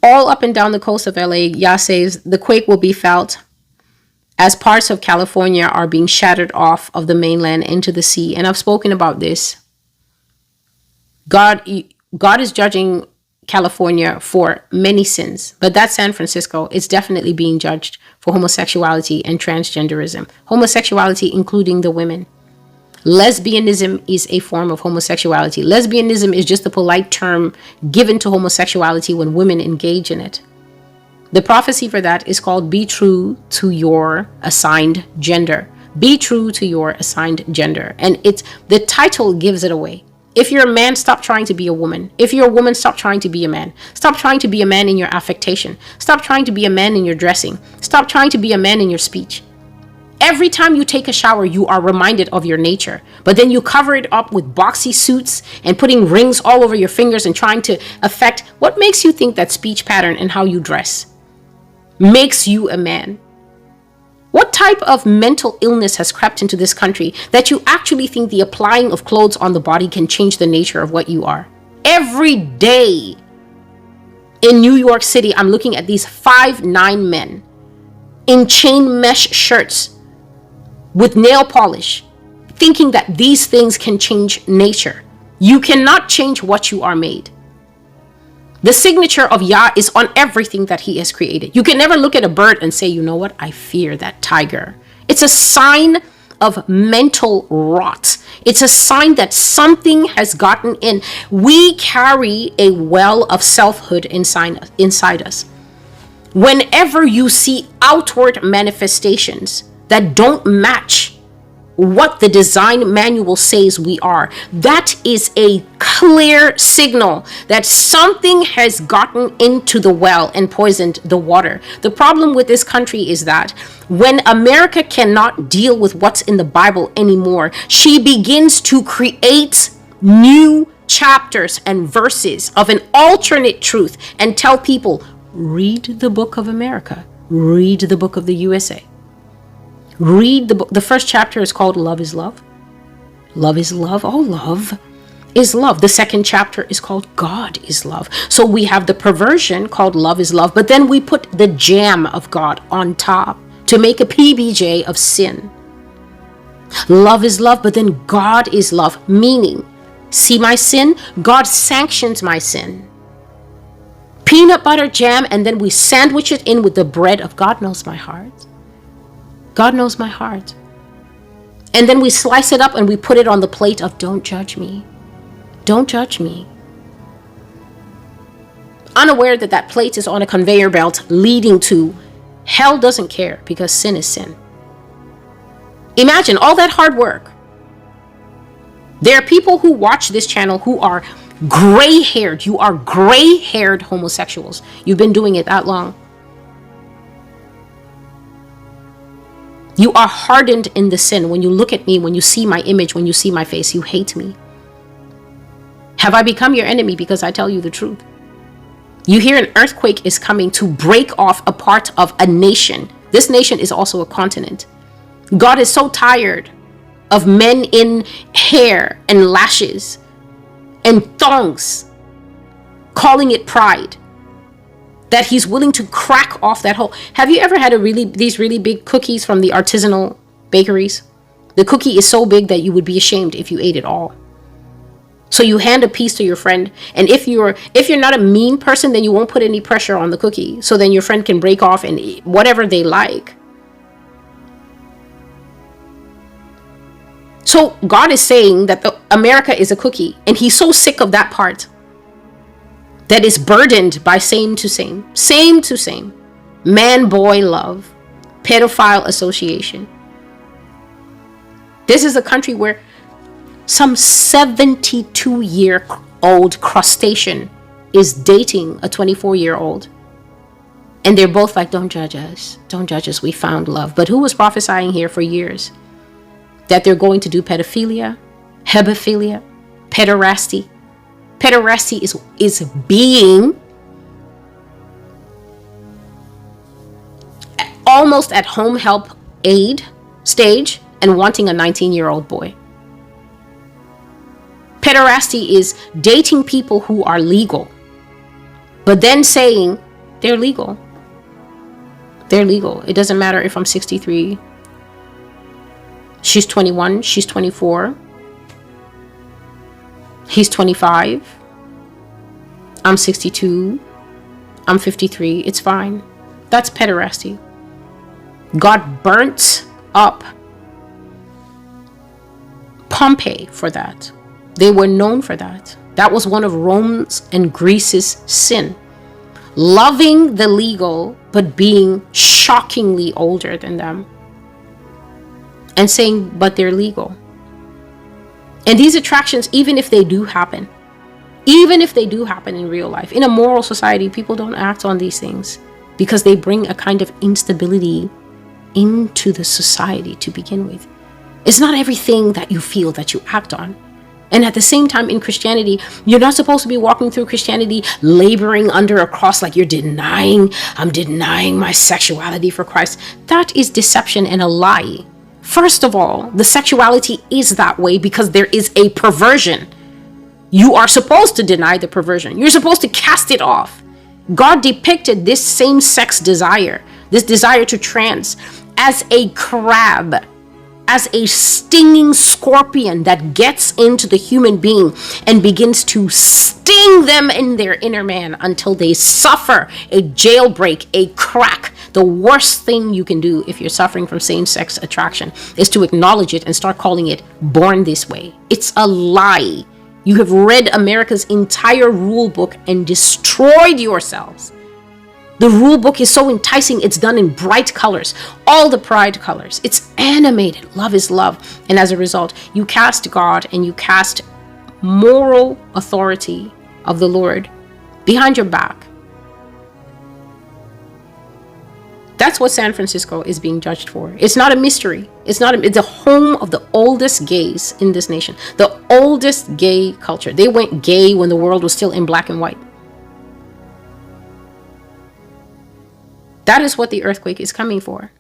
all up and down the coast of LA, Yah says the quake will be felt as parts of California are being shattered off of the mainland into the sea. And I've spoken about this. God is judging California for many sins, but that San Francisco is definitely being judged for homosexuality and transgenderism. Homosexuality, including the women. Lesbianism is a form of homosexuality. Lesbianism is just a polite term given to homosexuality when women engage in it. The prophecy for that is called Be True to Your Assigned Gender. Be true to your assigned gender. And the title gives it away. If you're a man, stop trying to be a woman. If you're a woman, stop trying to be a man. Stop trying to be a man in your affectation. Stop trying to be a man in your dressing. Stop trying to be a man in your speech. Every time you take a shower, you are reminded of your nature. But then you cover it up with boxy suits and putting rings all over your fingers and trying to affect what makes you think that speech pattern and how you dress makes you a man. What type of mental illness has crept into this country that you actually think the applying of clothes on the body can change the nature of what you are? Every day in New York City, I'm looking at these 5'9" men in chain mesh shirts with nail polish, thinking that these things can change nature. You cannot change what you are made. The signature of Yah is on everything that he has created. You can never look at a bird and say, you know what, I fear that tiger. It's a sign of mental rot. It's a sign that something has gotten in. We carry a well of selfhood inside us. Whenever you see outward manifestations that don't match what the design manual says we are, that is a clear signal that something has gotten into the well and poisoned the water. The problem with this country is that when America cannot deal with what's in the Bible anymore, she begins to create new chapters and verses of an alternate truth and tell people, read the book of America, read the book of the USA. Read the book. The first chapter is called Love is Love. Love is love. Oh, love is love. The second chapter is called God is love. So we have the perversion called Love is Love, but then we put the jam of God on top to make a PBJ of sin. Love is love, but then God is love, meaning, see my sin? God sanctions my sin. Peanut butter jam, and then we sandwich it in with the bread of God knows my heart. God knows my heart. And then we slice it up and we put it on the plate of don't judge me. Don't judge me. Unaware that that plate is on a conveyor belt leading to hell doesn't care because sin is sin. Imagine all that hard work. There are people who watch this channel who are gray-haired. You are gray-haired homosexuals. You've been doing it that long. You are hardened in the sin. When you look at me, when you see my image, when you see my face, you hate me. Have I become your enemy because I tell you the truth? You hear an earthquake is coming to break off a part of a nation. This nation is also a continent. God is so tired of men in hair and lashes and thongs calling it pride, that he's willing to crack off that whole. Have you ever had these really big cookies from the artisanal bakeries? The cookie is so big that you would be ashamed if you ate it all. So you hand a piece to your friend, and if you're not a mean person, then you won't put any pressure on the cookie. So then your friend can break off and eat whatever they like. So God is saying that America is a cookie, and he's so sick of that part that is burdened by same to same, man-boy love, pedophile association. This is a country where some 72-year-old crustacean is dating a 24-year-old. And they're both like, don't judge us. Don't judge us. We found love. But who was prophesying here for years that they're going to do pedophilia, hebephilia, pederasty? Pederasty is being almost at home help aid stage and wanting a 19-year-old boy. Pederasty is dating people who are legal, but then saying They're legal. They're legal. It doesn't matter if I'm 63. She's 21. She's 24. He's 25. I'm 62. I'm 53. It's fine. That's pederasty. God burnt up Pompeii for that. They were known for that. That was one of Rome's and Greece's sin. Loving the legal, but being shockingly older than them. And saying, but they're legal. And these attractions, even if they do happen in real life, in a moral society, people don't act on these things because they bring a kind of instability into the society to begin with. It's not everything that you feel that you act on. And at the same time, in Christianity, you're not supposed to be walking through Christianity laboring under a cross like I'm denying my sexuality for Christ. That is deception and a lie. First of all, the sexuality is that way because there is a perversion. You are supposed to deny the perversion. You're supposed to cast it off. God depicted this same-sex desire, this desire to trans, as a crab, as a stinging scorpion that gets into the human being and begins to sting them in their inner man until they suffer a jailbreak, a crack. The worst thing you can do if you're suffering from same-sex attraction is to acknowledge it and start calling it born this way. It's a lie. You have read America's entire rule book and destroyed yourselves. The rule book is so enticing. It's done in bright colors, all the pride colors. It's animated. Love is love. And as a result, you cast God and you cast moral authority of the Lord behind your back. That's what San Francisco is being judged for. It's not a mystery. It's the home of the oldest gays in this nation. The oldest gay culture. They went gay when the world was still in black and white. That is what the earthquake is coming for.